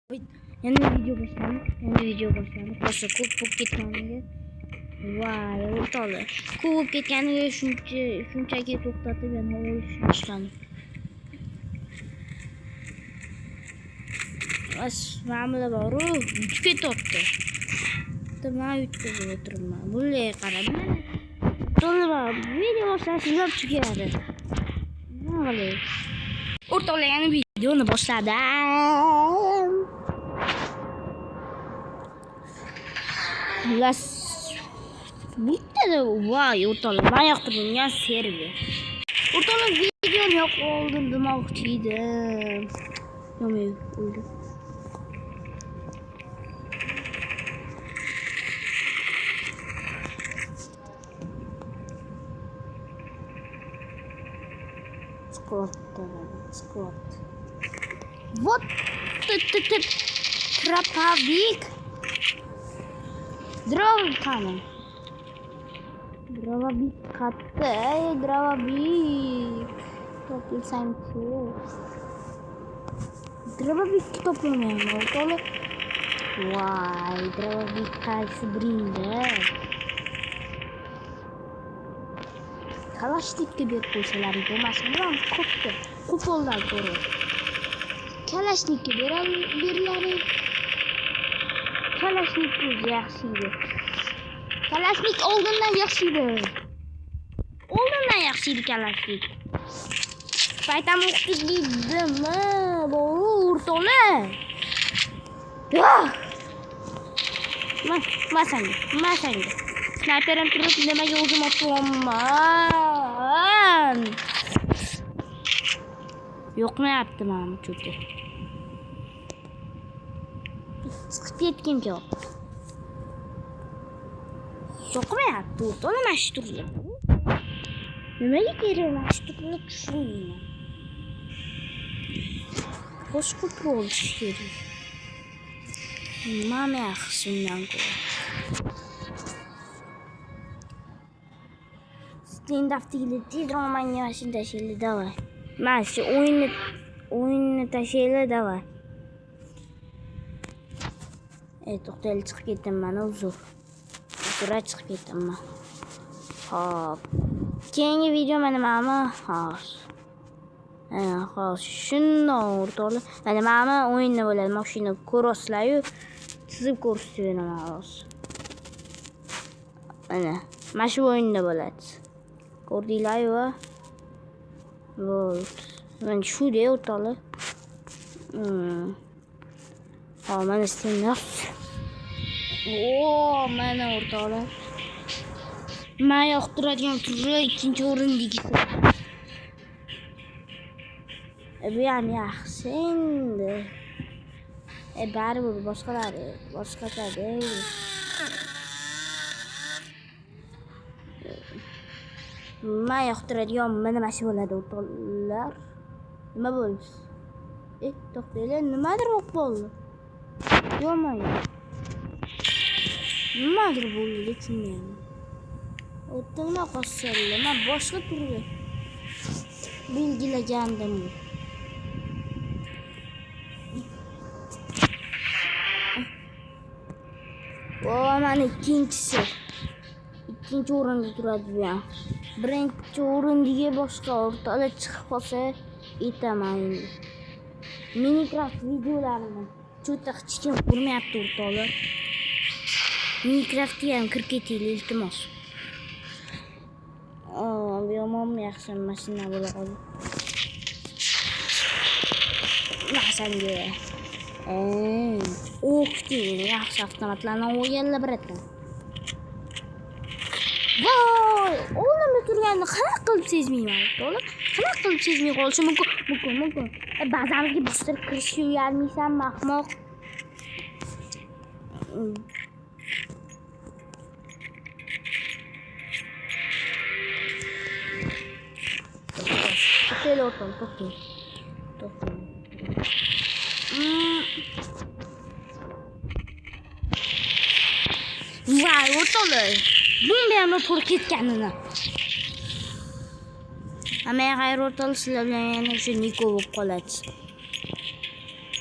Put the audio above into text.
Yangi video boshlandi. Boshqa ko'p bo'lib ketganiga. Voy, o'rtoqlar. Ko'p bo'lib ketganiga shunchaki to'xtatib yana olishni boshlandi. Ma'mula boru, yutib ketyapti. Men yutib o'tiribman. Bunday qarab, to'g'ri, video boshlashga chiqyapti. Nima qilay? O'rtoqlar, yana videoni boshladim. Las bittada voy o'rtoqlar, men yoqtirgan server. O'rtoqlar, videoni yoqib oldim demoqchi edim. Yo'q, o'ldi. Squat. Вот троповик. Дровками. Дрововик каттай, дрововик. Топласам все. Дрововик топламаем, o'rtoqlar. Voy, drovovik qaysi biringda? Kalashnikka berib qo'ysalaring bo'lmasmi? Ham ko'pda. Qo'poldan ko'ra. Kalashnikka berlaring. Kalashnik o'zi yaxshi edi. Kalashnik oldindan yaxshi edi. Oldindan yaxshi edi kalashnik. Baytam o'qitdimmi? O'rtoqlar. Masanga. Sniperim turib nimaga o'zim otlayapman? Yo'qmayapti mana cho'ti. Chiqib ketgim yo'q. Yo'qmayapti, o'rtoqlar, mana shu turga. Nimaga kerak mana shu turni tushunmayman. Boshqa bo'lish kerak. Mana yaxshidan ko'ra. Stendaftigilikni dromanga mashina tashiyli, davay. Mana shu o'yinni tashiyli, davay. To'xtayli chiqib ketdim, uzr. Uzr chiqib ketdim. Hop. Keyingi video menimami? Xo'sh, shunday o'rtoqlar. Mana o'yinni bo'ladi. Mashina ko'rasizlar-yu, chizib ko'rsataveraman hozir. Mana shu o'yinda bo'ladi. Ko'rdinglar-yu? Bo'ldi. Mana shu-da o'rtoqlar. Mana stendaf. Mana o'rtoqlar. Men yoqtiradigan turi ikkinchi o'rindagi. Bu ham yaxshi endi. Baribir boshqacha-da. Men yoqtiradigan mana shu bo'ladi o'rtoqlar. Nima bo'ldi? To'xtanglar, nimadir bo'lib qoldi. Yo'qmi? Nimadir bo'ldi, tushunmayman. O'tdan qo'shildi. Men boshqa turga belgilagandim. Mana ikkinchi o'rinda turadi bu ham. Birinchi o'rindiga boshqa o'rtoqlar chiqib qolsa aytaman endi. Minecraft videolarini cho'ta hech kim ko'rmayapti o'rtoqlar. Minecraftga ham kirib ketaylik, iltimos. Yomon yaxshi mashina bo'la qoldi. Masanga. O'qitdi, yaxshi avtomatlarni o'rganlar biratan. Voy, o'rnimda turganini qanaqa qilib sezmayman, to'g'ri? Qanaqa qilib sezmay qolishi mumkin. Bazamga bostirib kirishga uyalmaysan, mahmoq. To'xtang. Voy, o'rtoqlar. Bunday ham to'g'ri ketganini. Hamma xayr o'rtoqlar, sizlar bilan yana o'sha Niko bo'lib qoladi.